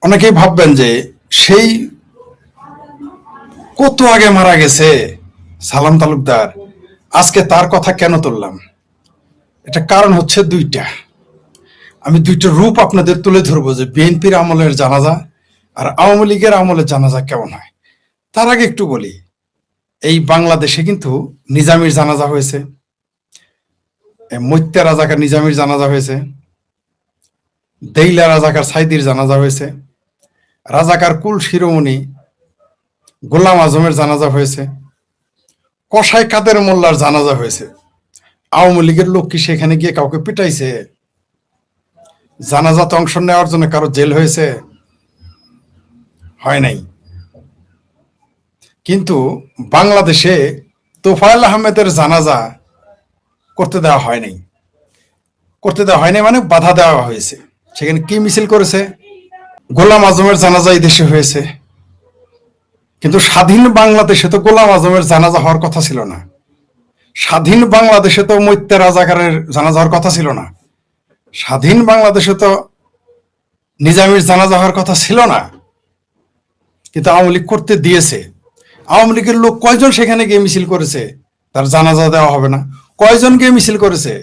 অনেকেই ভাববেন যে সেই কত আগে মারা গেছে সালাম তালুকদার, আজকে তার কথা কেন তুললাম? এটা কারণ হচ্ছে দুইটা। আমি দুইটা রূপ আপনাদের তুলে ধরবো যে বিএনপির আমলের জানাজা আর আওয়ামী লীগের আমলের জানাজা কেমন হয়। তার আগে একটু বলি, এই বাংলাদেশে কিন্তু নিজামীর জানাজা হয়েছে, মৈত্যা রাজাকার নিজামীর জানাজা হয়েছে, দেইলা রাজাকার সাইদির জানাজা হয়েছে, রাজাকার কুল শিরোমণি গোলাম আজমের জানাজা হয়েছে, কসাই কাদের মোল্লার জানাজা হয়েছে। আওয়ামী লীগের লোক কি সেখানে গিয়ে কাউকে পিটাইছে? জানাজাতে অংশ নেওয়ার জন্য কারো জেল হয়েছে? হয় নাই। কিন্তু বাংলাদেশে তোফায়েল আহমেদের জানাজা করতে দেওয়া হয় নাই। করতে দেওয়া হয়নি মানে বাধা দেওয়া হয়েছে। সেখানে কি মিছিল করেছে? গোলাম আজমের জানাজা এই দেশে হয়েছে, কিন্তু স্বাধীন বাংলাদেশে তো গোলাম আজমের জানাজা হওয়ার কথা ছিল না। স্বাধীন বাংলাদেশে তো মৈত্যা রাজাকারের জানাজা হওয়ার কথা ছিল না। স্বাধীন বাংলাদেশে তো নিজামীর জানাজা হওয়ার কথা ছিল না, কিন্তু আওয়ামী লীগ করতে দিয়েছে। আওয়ামী লীগের লোক কয়জন সেখানে গিয়ে মিছিল করেছে তার জানাজা দেওয়া হবে না? কয়জন গিয়ে মিছিল করেছে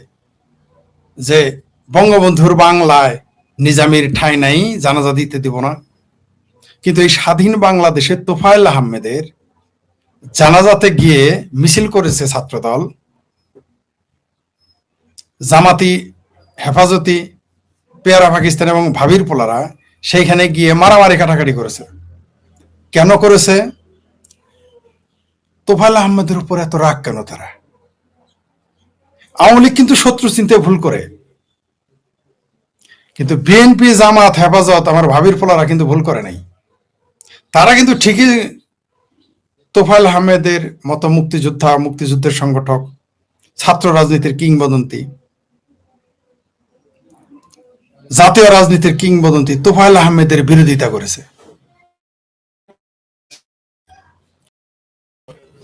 যে বঙ্গবন্ধুর বাংলায় নিজামীর ঠাঁই নাই, জানাজা দিতে দিব না? কিন্তু এই স্বাধীন বাংলাদেশে তোফায়েল আহমেদের জানাজাতে গিয়ে মিছিল করেছে ছাত্রদল, জামাতি, হেফাজতি, পেয়ারা পাকিস্তান এবং ভাবির পোলারা সেইখানে গিয়ে মারামারি কাটাকাটি করেছে। কেন করেছে? তোফায়েল আহমেদের উপর এত রাগ কেন তারা? আওয়ামী লীগ কিন্তু শত্রু চিনতে ভুল করে, কিন্তু বিএনপি, জামাত, হেফাজত, আমার ভাবির পোলারা কিন্তু ভুল করে নাই। তারা কিন্তু ঠিকই তোফায়েল আহমেদের মতো মুক্তিযোদ্ধা, মুক্তিযুদ্ধের সংগঠক, ছাত্র রাজনীতির কিংবদন্তি, জাতীয় রাজনীতির কিংবদন্তি তোফায়েল আহমেদের বিরোধিতা করেছে।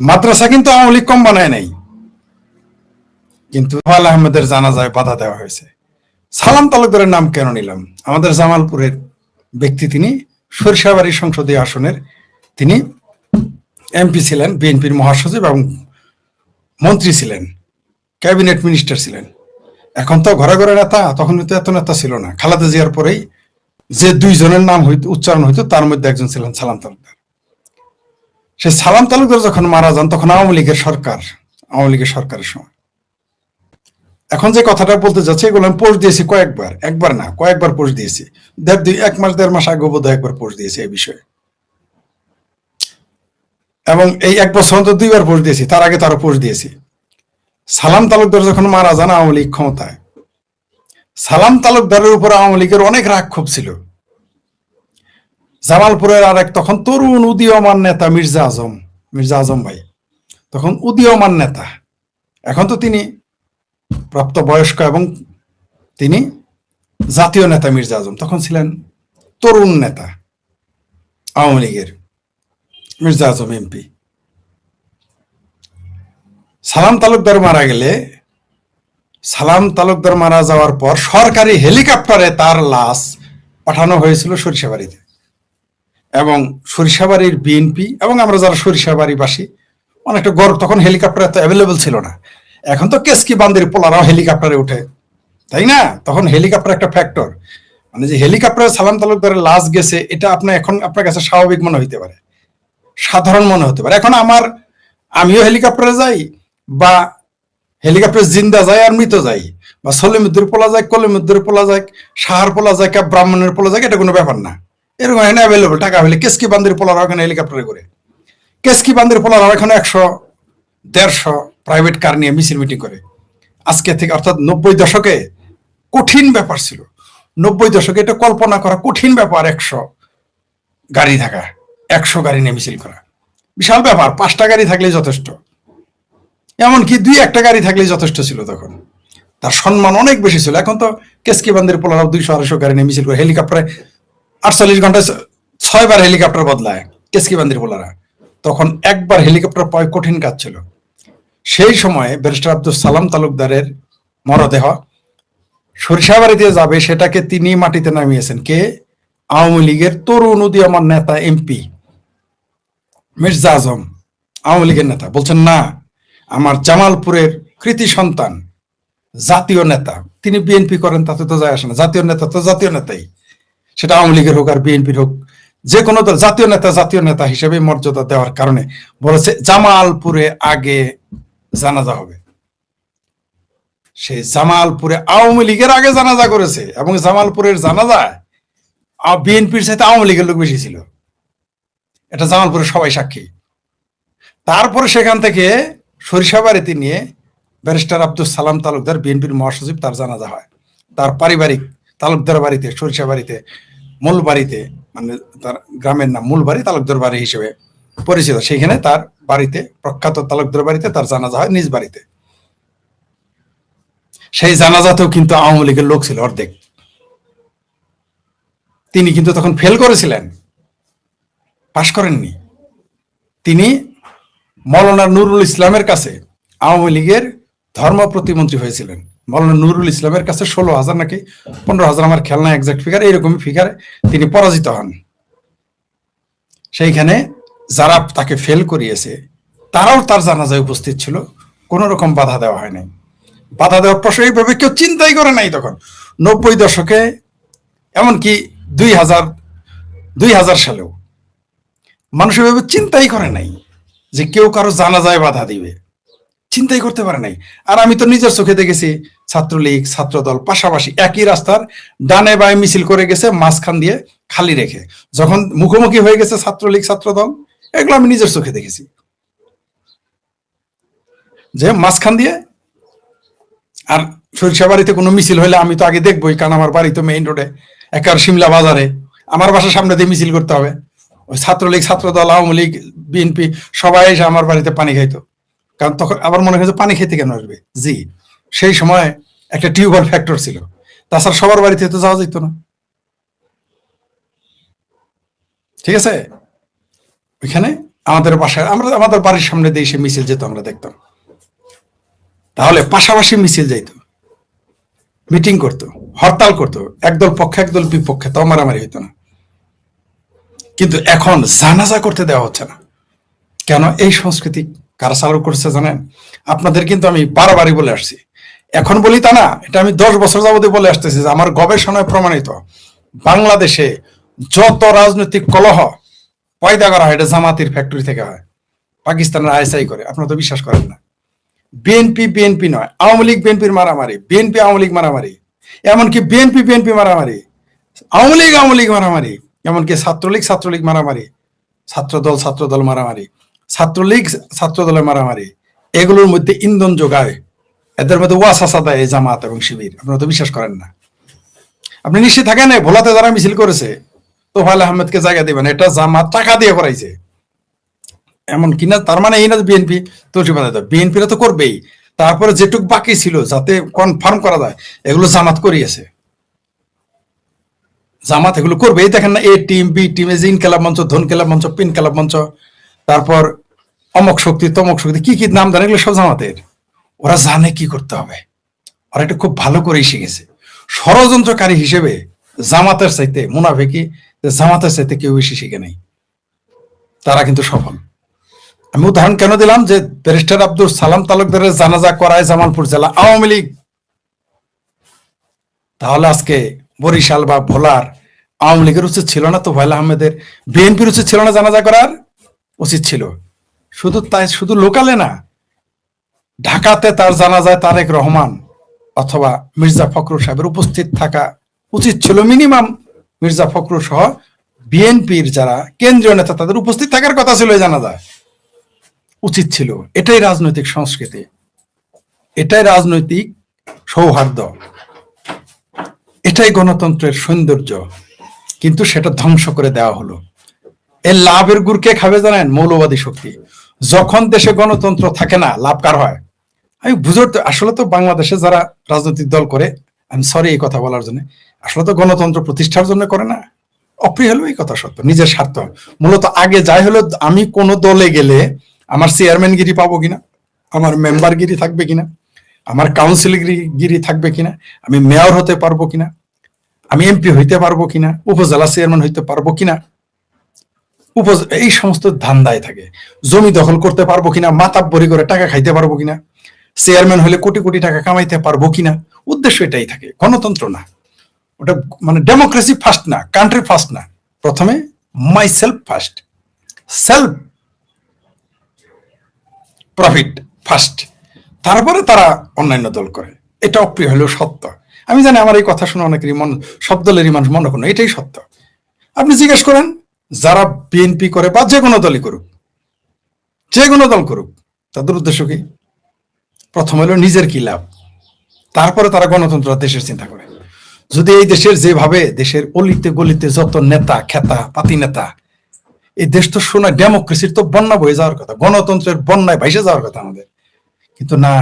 মাদ্রাসা কিন্তু আওয়ামী লীগ কম বানায় নাই, কিন্তু তোফায়েল আহমেদের জানাজায় বাধা দেওয়া হয়েছে। সালাম তালুকদারের নাম কেন নিলাম? আমাদের জামালপুরের ব্যক্তি, তিনি সরিষাবাড়ি সংসদীয় আসনের তিনি এমপি ছিলেন, বিএনপির মহাসচিব এবং মন্ত্রী ছিলেন, ক্যাবিনেট মিনিস্টার ছিলেন। এখন তো ঘরে ঘরে নেতা, তখন তো এত নেতা ছিল না। খালেদা জিয়ার পরেই যে দুইজনের নাম উচ্চারণ হইতো তার মধ্যে একজন ছিলেন সালাম তালুকদার। সে সালাম তালুকদার যখন মারা যান তখন আওয়ামী লীগের সরকারের সময়। এখন যে কথাটা বলতে যাচ্ছে এগুলো আমি পোস্ট দিয়েছি কয়েকবার, একবার না কয়েকবার পোস্ট দিয়েছি। এক মাস দেড় মাস আগে বোধহয় একবার পোস্ট দিয়েছি এই বিষয়ে, এবং এই এক বছর অন্তত 2বার পোস্ট দিয়েছি, তার আগে তারও পোস্ট দিয়েছি। সালাম তালুকদার যখন মারা যান আওয়ামী লীগ ক্ষমতায়, সালাম তালুকদারের উপর আওয়ামী লীগের অনেক রাগ ক্ষোভ ছিল। জামালপুরের আরেক তখন তরুণ উদীয়মান নেতা মির্জা আজম ভাই, তখন উদীয়মান নেতা, এখন তো তিনি প্রাপ্তবয়স্ক এবং তিনি জাতীয় নেতা। মির্জা আজম তখন ছিলেন তরুণ নেতা আওয়ামী লীগের, মির্জা আজম এমপি। সালাম তালুকদার মারা গেলে, সালাম তালুকদার মারা যাওয়ার পর সরকারি হেলিকপ্টারে তার লাশ পাঠানো হয়েছিল সরিষাবাড়িতে, এবং সরিষাবাড়ির বিএনপি এবং আমরা যারা সরিষাবাড়িবাসী অনেকটা গর্ব। তখন হেলিকপ্টার এত অ্যাভেলেবল ছিল না। এখন তো কেসকি বান্দির পোলারাও হেলিকপ্টারে উঠে, তাই না? তখন হেলিকপ্টার একটা ফ্যাক্টর, মানে যে হেলিকপ্টারে সালাম তালুকদারের লাশ গেছে এটা এখন আপনার কাছে স্বাভাবিক মনে হইতে পারে, সাধারণ মনে হতে পারে। এখন আমিও হেলিকপ্টারে যাই, বা হেলিকপ্টার জিন্দা যায় আর মৃত যাই, বা সলিমুদ্দির পোলা যায়, কলিমুদ্দির পোলা যায়, সাহার পোলা যায়, ব্রাহ্মণের পোলা যায়, এটা কোনো ব্যাপার না। এরকম এখানে অ্যাভেলেবল টাকা হলে কেসকি বান্দির পোলারাও এখানে হেলিকপ্টারে করে, কেসকি বান্দির পোলারাও এখানে 100-150 প্রাইভেট কার নিয়ে মিছিল মিটিং করে। আজকে থেকে অর্থাৎ 90 দশকে কঠিন ব্যাপার ছিল। 90 দশকে এটা কল্পনা করা কঠিন ব্যাপার। 100 গাড়ি থাকা, 100 গাড়ি নিয়ে মিছিল করা বিশাল ব্যাপার। 5টা গাড়ি থাকলেই যথেষ্ট, এমনকি 2-1টা গাড়ি থাকলেই যথেষ্ট ছিল তখন। তার সম্মান অনেক বেশি ছিল। এখন তো কেসকি বান্দির পোলারাও 200-250 গাড়ি নিয়ে মিছিল করে, হেলিকপ্টারে 48 ঘন্টায় 6 বার হেলিকপ্টার বদলায় কেসকি বান্দির পোলারা। তখন একবার হেলিকপ্টার পাওয়া কঠিন কাজ ছিল। সেই সময়ে ব্যারিস্টার আব্দুল সালাম তালুকদারের মরদেহ সরিষাবাড়িতে যাবে, সেটাকে তিনি মাটিতে নামিয়েছেন। কে? আওয়ামী লীগের তরুণ উদীয়মান নেতা এমপি মির্জা আজম, আওয়ামী লীগের নেতা, বলছেন না আমার জামালপুরের কৃতি সন্তান জাতীয় নেতা, তিনি বিএনপি করেন তাতে তো যায় আসে না, জাতীয় নেতা তো জাতীয় নেতাই, সেটা আওয়ামী লীগের হোক আর বিএনপির হোক, যে কোনো দল জাতীয় নেতা হিসেবে মর্যাদা দেওয়ার কারণে বলেছে জামালপুরে আগে জানাজা হবে। সেই জামালপুরে আওয়ামী লীগের আগে জানাজা করেছে এবং জামালপুরের জানাজায় বিএনপির সাথে আওয়ামী লীগের লোক বেশি ছিল, এটা জামালপুরের সবাই সাক্ষী। তারপরে সেখান থেকে সরিষাবাড়িতে নিয়ে ব্যারিস্টার আব্দুল সালাম তালুকদার, বিএনপির মহাসচিব, তার জানাজা হয় তার পারিবারিক তালুকদার বাড়িতে, সরিষাবাড়িতে, মূল বাড়িতে, মানে তার গ্রামের নাম মূলবাড়ি, তালুকদার বাড়ি হিসেবে পরিচিত, সেইখানে তার বাড়িতে, প্রখ্যাত তালুকদার বাড়িতে তার জানাজা হয়, নিজ বাড়িতে। সেই জানাজাতেও কিন্তু আওয়ামী লীগের লোক ছিল অর্ধেক। তিনি কিন্তু তখন ফেল করেছিলেন, পাশ করেননি। তিনি মৌলানা নুরুল ইসলামের কাছে, আওয়ামী লীগের ধর্ম প্রতিমন্ত্রী হয়েছিলেন, মৌলানা নুরুল ইসলামের কাছে 16,000 নাকি 15,000, আমার খেয়াল নাই এক্সাক্ট ফিগার, এইরকমই ফিগারে তিনি পরাজিত হন। সেইখানে যারা তাকে ফেল করিয়েছে তারাও তার জানাজায় উপস্থিত ছিল, কোন রকম বাধা দেওয়া হয় নাই। বাধা দেওয়ার প্রশ্ন এইভাবে কেউ চিন্তাই করে নাই তখন 90 দশকে, এমনকি 2000 সালেও মানুষ এভাবে চিন্তাই করে নাই যে কেউ কারো জানাজায় বাধা দিবে, চিন্তাই করতে পারে নাই। আর আমি তো নিজের চোখে দেখেছি ছাত্রলীগ ছাত্রদল পাশাপাশি একই রাস্তার ডানে বায়ে মিছিল করে গেছে, মাঝখান দিয়ে খালি রেখে, যখন মুখোমুখি হয়ে গেছে ছাত্রলীগ ছাত্রদল, এগুলো আমি নিজের চোখে দেখেছি, যে মাঝখান দিয়ে। আর সরিষাবাড়িতে কোনো মিছিল হলে আমি তো আগে দেখবোই, কারণ আমার বাড়ি তো মেইন রোডে, একেবারে শিমলা বাজারে, আমার বাসার সামনে দিয়ে মিছিল করতে হবে। ওই ছাত্রলীগ ছাত্রদল আওয়ামী লীগ বিএনপি সবাই এসে আমার বাড়িতে পানি খাইতো, কারণ তখন আবার মনে হয়েছে পানি খেতে কেন আসবে, জি সেই সময় একটা টিউবওয়েল ফ্যাক্টর ছিল, তাছাড়া সবার বাড়িতে তো যাওয়া যেত না। ঠিক আছে, ওইখানে আমাদের বাসায়, আমাদের বাড়ির সামনে দিয়ে এসে মিছিল যেত, আমরা দেখতাম। তাহলে পাশাপাশি মিছিল যাইতো, মিটিং করতো, হরতাল করতো, একদল পক্ষে একদল বিপক্ষে, তাও মারামারি হইতো না। কিন্তু এখন জানাজা করতে দেওয়া হচ্ছে না কেন? এই সংস্কৃতি কারা চালু করছে জানেন? আপনাদের কিন্তু আমি বারবারই বলে আসছি, এখন বলি তা না, এটা আমি 10 বছর যাবত বলে আসতেছি যে আমার গবেষণায় প্রমাণিত বাংলাদেশে যত রাজনৈতিক কলহ পয়দা করা হয় এটা জামাতের ফ্যাক্টরি থেকে হয়, পাকিস্তানের আইএসআই করে। আপনারা তো বিশ্বাস করেন না। বিএনপি নয়, আওয়ামী লীগ বিএনপির মারামারি, বিএনপি আওয়ামী লীগ মারামারি, এমনকি বিএনপি মারামারি, আওয়ামী লীগ মারামারি, এমনকি ছাত্রলীগ মারামারি, ছাত্রদল মারামারি, ছাত্রলীগ ছাত্রদলের মারামারি, এগুলোর মধ্যে ইন্ধন যোগায়, এদের মধ্যে ওয়াসাসা দেয় জামাত এবং শিবির। আপনারা তো বিশ্বাস করেন না। আপনি নিশ্চিত থাকেন না, ভোলাতে যারা মিছিল করেছে তোফায়েল আহমেদকে জায়গা দিবেন, এটা জামাত টাকা দিয়ে করাইছে, এমন কিনা। তার মানে এই না বিএনপি তলসি বাঁধা দেয়, বিএনপিরা তো করবেই। তারপরে যেটুক বাকি ছিল যাতে কনফার্ম করা যায়, এগুলো জামাত করিয়েছে, জামাত এগুলো করবে। এই দেখেন না, এ টিম বি টিম, জিন ক্লাব মঞ্চ, ধন ক্লাব মঞ্চ, পিন ক্লাব মঞ্চ, তারপর অমক শক্তি তমক শক্তি, কি কি নাম জানে, এগুলো সব জামাতের। ওরা জানে কি করতে হবে, ওরা এটা খুব ভালো করেই শিখেছে। ষড়যন্ত্রকারী হিসেবে জামাতের চাইতে মুনাফিকি, জামাতের চাইতে কেউ বেশি শিখে নেই, তারা কিন্তু সফল। আমি উদাহরণ কেন দিলাম, যে ব্যারিস্টার আব্দুল সালাম তালুকদারের জানাজা করায় জামালপুর জেলা আওয়ামী লীগ, তাহলে আজকে বরিশাল বা ভোলার আওয়ামী লীগের উচিত ছিল না তোফায়েল আহমেদের, বিএনপির উচিত ছিল না জানাজা করার? উচিত ছিল। শুধু তাই, শুধু লোকালে না, ঢাকাতে তার জানাজায় তারেক রহমান অথবা মির্জা ফখরুল সাহেবের উপস্থিত থাকা উচিত ছিল, মিনিমাম মির্জা ফখরুল সহ বিএনপির যারা কেন্দ্রীয় নেতা তাদের উপস্থিত থাকার কথা ছিল এই জানাজায়, উচিত ছিল। এটাই রাজনৈতিক সংস্কৃতি, এটাই রাজনৈতিক সৌহার্দ্য, এটাই গণতন্ত্রের সৌন্দর্য। কিন্তু সেটা ধ্বংস করে দেওয়া হলো। এর লাভের গুড় কে খাবে জানেন? মৌলবাদী শক্তি। যখন দেশে গণতন্ত্র থাকে না, লাভ কার হয়? আমি বুঝতে, আসলে তো বাংলাদেশে যারা রাজনৈতিক দল করে, আমি সরি এই কথা বলার জন্য, আসলে তো গণতন্ত্র প্রতিষ্ঠার জন্য করে না। অপ্রিয় হলো এই কথা সত্য, নিজের স্বার্থ মূলত আগে যাই হলো, আমি কোন দলে গেলে আমার চেয়ারম্যানগিরি পাবো কিনা, আমার মেম্বারগিরি থাকবে কিনা, আমার কাউন্সিলগিরি থাকবে কিনা, আমি মেয়র হতে পারবো কিনা, আমি এমপি হইতে পারবো কিনা, উপজেলা চেয়ারম্যান হইতে পারবো কিনা, এই সমস্ত ধান্দায় থাকে। জমি দখল করতে পারবো কিনা, মাতাব্বরি করে টাকা খাইতে পারবো কিনা, চেয়ারম্যান হলে কোটি কোটি টাকা কামাইতে পারবো কিনা, উদ্দেশ্য এটাই থাকে। গণতন্ত্র না, ওটা মানে ডেমোক্রেসি ফার্স্ট না, কান্ট্রি ফার্স্ট না। প্রথমে my self first, self profit first, তারপরে তারা অন্যান্য দল করে। এটা অপ্রিয় হলেও সত্য। আমি জানি আমার এই কথা শুনে অনেকেরই সব দলেরই মানুষ মনে করেন এটাই সত্য। আপনি জিজ্ঞেস করেন যারা বিএনপি করে বা যে কোনো দলই করুক, যে কোনো দল করুক, তাদের উদ্দেশ্য কি? প্রথম হলো নিজের কি লাভ, তারপরে তারা গণতন্ত্র দেশের চিন্তা করে। যদি এই দেশের যেভাবে দেশের অলিতে গলিতে যত নেতা খেতা পাতি নেতা, এই দেশ তো শোনা ডেমোক্রেসির তো বন্যা বয়ে যাওয়ার কথা, গণতন্ত্রের বন্যায় ভাইসে যাওয়ার কথা আমাদের। কিন্তু না,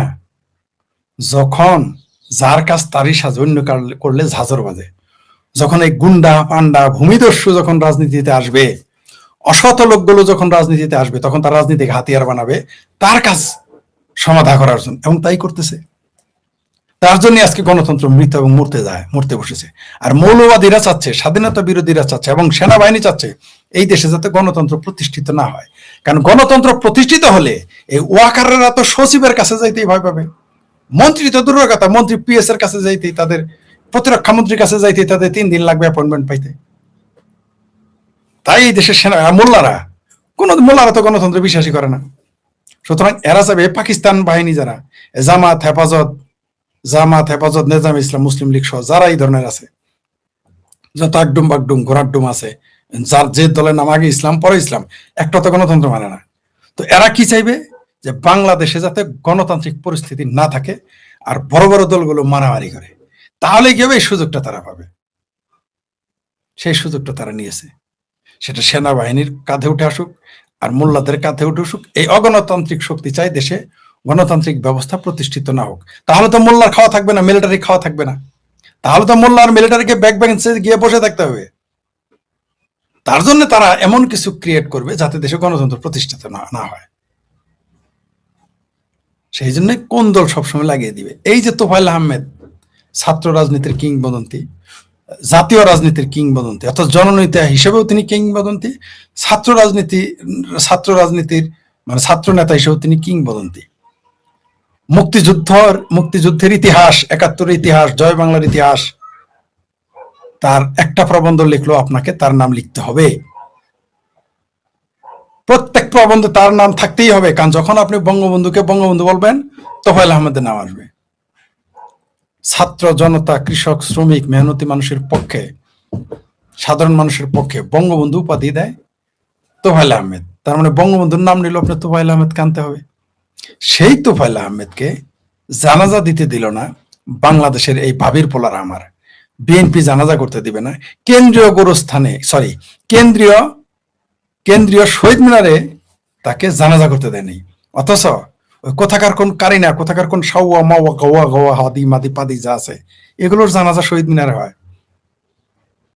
যখন যার কাজ তারই সাজে, অন্য করলে ঝাঁঝর বাজে। যখন এই গুন্ডা পান্ডা ভূমিদস্যু যখন রাজনীতিতে আসবে, অসৎ লোকগুলো যখন রাজনীতিতে আসবে, তখন তার রাজনীতিকে হাতিয়ার বানাবে তার কাজ সমাধা করার জন্য, এবং তাই করতেছে। তার জন্য আজকে গণতন্ত্র মৃত এবং মরতে বসেছে। আর মৌলবাদীরা চাচ্ছে, স্বাধীনতা বিরোধীরা চাচ্ছে, এবং সেনাবাহিনী চাচ্ছে এই দেশে যাতে গণতন্ত্র প্রতিষ্ঠিত না হয়। কারণ গণতন্ত্র প্রতিষ্ঠিত হলে এই ওয়াকাররা তো সচিবের কাছে যাইতেই ভয় পাবে, মন্ত্রী তো দূরের কথা, মন্ত্রী পিএস এর কাছে যাইতেই, তাদের প্রতিরক্ষা মন্ত্রীর কাছে যাইতেই তাদের 3 দিন লাগবে অ্যাপয়েন্টমেন্ট পাইতে। তাই এই দেশের সেনা মোল্লারা তো গণতন্ত্রে বিশ্বাসী করে না। সুতরাং এরা যাবে পাকিস্তান বাহিনী, যারা জামাত হেফাজত, নেজাম ইসলাম, মুসলিম লীগ সহ যারা এই ধরনের আছে, যত একডুম বাগডুম ঘোরাডুম আছে, যার যে দলের নাম আগে ইসলাম পরে ইসলাম, একটা তো গণতন্ত্র মানে না। তো এরা কি চাইবে? যে বাংলাদেশে যাতে গণতান্ত্রিক পরিস্থিতি না থাকে আর বড় বড় দলগুলো মারামারি করে, তাহলে কি হবে? এই সুযোগটা তারা পাবে। সেই সুযোগটা তারা নিয়েছে। সেটা সেনাবাহিনীর কাঁধে উঠে আসুক আর মোল্লাদের কাঁধে উঠে আসুক, এই অগণতান্ত্রিক শক্তি চাই দেশে গণতান্ত্রিক ব্যবস্থা প্রতিষ্ঠিত না হোক। তাহলে তো মোল্লার খাওয়া থাকবে না, মিলিটারি খাওয়া থাকবে না। তাহলে তো মোল্লা আর মিলিটারিকে ব্যাক বেঞ্চে গিয়ে বসে থাকতে হবে। তার জন্য তারা এমন কিছু ক্রিয়েট করবে যাতে দেশে গণতন্ত্র প্রতিষ্ঠিত না হয়। সেই জন্য কোন দল সবসময় লাগিয়ে দিবে। এই যে তোফায়েল আহমেদ, ছাত্র রাজনীতির কিংবদন্তি, জাতীয় রাজনীতির কিংবদন্তি, অর্থাৎ জননেতা হিসেবেও তিনি কিংবদন্তি, ছাত্র রাজনীতির মানে ছাত্র নেতা হিসেবেও তিনি কিংবদন্তি। মুক্তিযুদ্ধের ইতিহাস, 71-এর ইতিহাস, জয় বাংলার ইতিহাস, তার একটা প্রবন্ধ লিখলো আপনাকে তার নাম লিখতে হবে। প্রত্যেক প্রবন্ধে তার নাম থাকতেই হবে, কারণ যখন আপনি বঙ্গবন্ধুকে বঙ্গবন্ধু বলবেন, তোফায়েল আহমেদের নাম আসবে। ছাত্র জনতা, কৃষক, শ্রমিক, মেহনতি মানুষের পক্ষে, সাধারণ মানুষের পক্ষে বঙ্গবন্ধু উপাধি দেয় তোফায়েল আহমেদ। তার মানে বঙ্গবন্ধুর নাম নিল আপনার তোফায়েল আহমেদ কানতে হবে। সেই তোফায়েল আহমেদকে জানাজা দিতে দিল না বাংলাদেশের এই ভাবির পোলার। আমার বিএনপি জানাজা করতে দিবে না, কেন্দ্রীয় গোরস্থানে কেন্দ্রীয় শহীদ মিনারে তাকে জানাজা করতে দেয়নি। অথচ ওই কোথাকার কোন কারিনা, কোথাকার কোন সাউয়া মাওয়া গওয়া গওয়া হাদি মাদি পাদি যা আছে, এগুলোর জানাজা শহীদ মিনারে হয়।